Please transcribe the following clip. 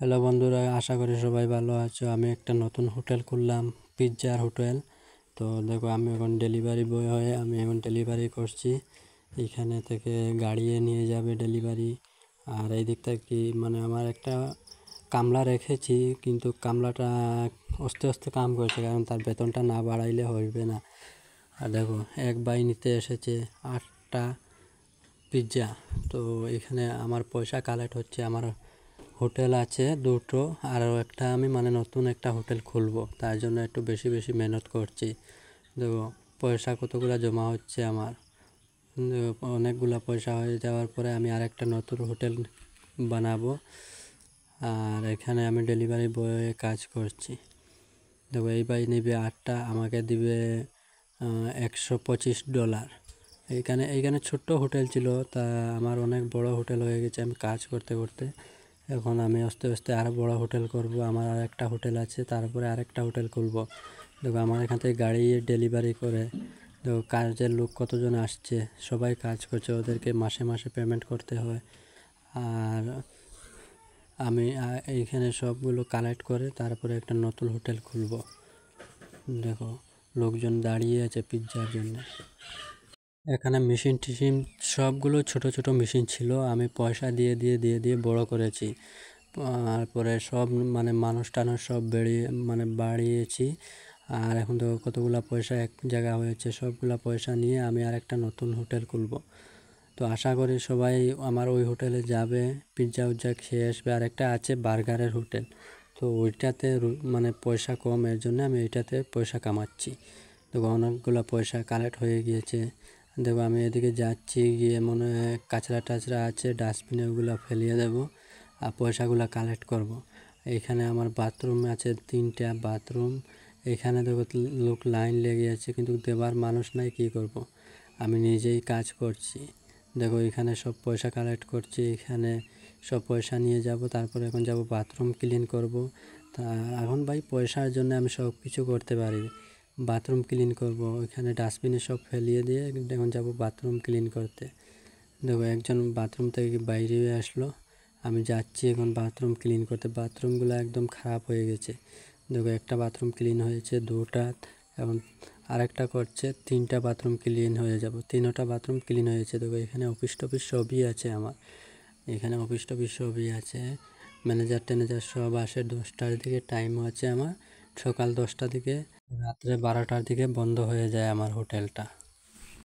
Hello বন্ধুরা, আশা করি সবাই ভালো আছো। আমি একটা নতুন হোটেল খুললাম, পিৎজার হোটেল। তো দেখো, আমি এখন ডেলিভারি বয় হয়ে আমি এখন ডেলিভারি করছি। এইখানে থেকে গাড়ি নিয়ে যাবে ডেলিভারি। আর এই দিক থেকে মানে আমার একটা কামলা রেখেছি, কিন্তু কামলাটা আস্তে আস্তে কাম করছে, কারণ তার বেতনটা না বাড়াইলে হইবে না। আর দেখো, এক ভাই নিতে এসেছে 8টা পিৎজা। তো এখানে আমার পয়সা কালেক্ট হচ্ছে। আমার হোটেল আছে দুটো, আরও একটা আমি মানে নতুন একটা হোটেল খুলবো, তার জন্য একটু বেশি বেশি মেহনত করছি। দেখো পয়সা কতগুলো জমা হচ্ছে আমার। অনেকগুলো পয়সা হয়ে যাওয়ার পরে আমি আরেকটা নতুন হোটেল বানাবো। আর এখানে আমি ডেলিভারি বয়ে কাজ করছি। দেখো, এই ভাই নেবে 8টা, আমাকে দিবে $125। এইখানে ছোট্ট হোটেল ছিল, তা আমার অনেক বড় হোটেল হয়ে গেছে আমি কাজ করতে করতে। এখন আমি আস্তে আস্তে আরও বড় হোটেল করব। আমার আর একটা হোটেল আছে, তারপরে আরেকটা হোটেল খুলব। দেখো, আমার এখান থেকে গাড়ি ডেলিভারি করে। দেখো কাজের লোক কতজন আসছে, সবাই কাজ করছে, ওদেরকে মাসে মাসে পেমেন্ট করতে হয়। আর আমি এইখানে সবগুলো কালেক্ট করে তারপরে একটা নতুন হোটেল খুলব। দেখো, লোকজন দাঁড়িয়ে আছে পিৎজার জন্য। এখানে মেশিন টিশিন সবগুলো ছোট ছোট মেশিন ছিল, আমি পয়সা দিয়ে দিয়ে দিয়ে দিয়ে বড় করেছি। তারপরে সব মানে মানুষ টানুষ সব বাড়িয়েছি। আর এখন তো কতগুলা পয়সা এক জায়গা হয়েছে, সবগুলা পয়সা নিয়ে আমি আর একটা নতুন হোটেল খুলব। তো আশা করি সবাই আমার ওই হোটেলে যাবে, পিৎজা উজ্জা খেয়ে আসবে। আর একটা আছে বার্গারের হোটেল, তো ওইটাতে মানে পয়সা কম, এর জন্য আমি এইটাতে পয়সা কামাচ্ছি। দেখো, অনেকগুলো পয়সা কালেক্ট হয়ে গিয়েছে। দেখো, আমি এদিকে যাচ্ছি, গিয়ে মনে হয় কাঁচরা টাচরা আছে ডাস্টবিনে, ওগুলো ফেলিয়ে দেবো আর পয়সাগুলো কালেক্ট করব। এইখানে আমার বাথরুম আছে, 3টা বাথরুম। এখানে দেখো লোক লাইন লেগে আছে, কিন্তু দেবার মানুষ নাই, কী করব। আমি নিজেই কাজ করছি। দেখো, এখানে সব পয়সা কালেক্ট করছি, এখানে সব পয়সা নিয়ে যাব। তারপরে এখন যাব বাথরুম ক্লিন করব। তা এখন ভাই পয়সার জন্য আমি সব কিছু করতে পারি। বাথরুম ক্লিন করব, ওইখানে ডাস্টবিনে সব ফেলিয়ে দিয়ে এখন যাব বাথরুম ক্লিন করতে। দেখো, একজন বাথরুম থেকে বাইরে আসলো, আমি যাচ্ছি এখন বাথরুম ক্লিন করতে। বাথরুমগুলো একদম খারাপ হয়ে গেছে। দেখো, একটা বাথরুম ক্লিন হয়েছে, 2টা, এবং আরেকটা করছে, 3টা বাথরুম ক্লিন হয়ে যাব। 3টা বাথরুম ক্লিন হয়েছে। দেখো, এখানে অফিস টফিস সবই আছে আমার। এখানে অফিস টফিস সবই আছে, ম্যানেজার ট্যানেজার সব আসে। 10টার দিকে টাইমও আছে আমার, সকাল 10টা থেকে রাত্রে 12টার দিকে বন্ধ হয়ে যায় আমার হোটেলটা।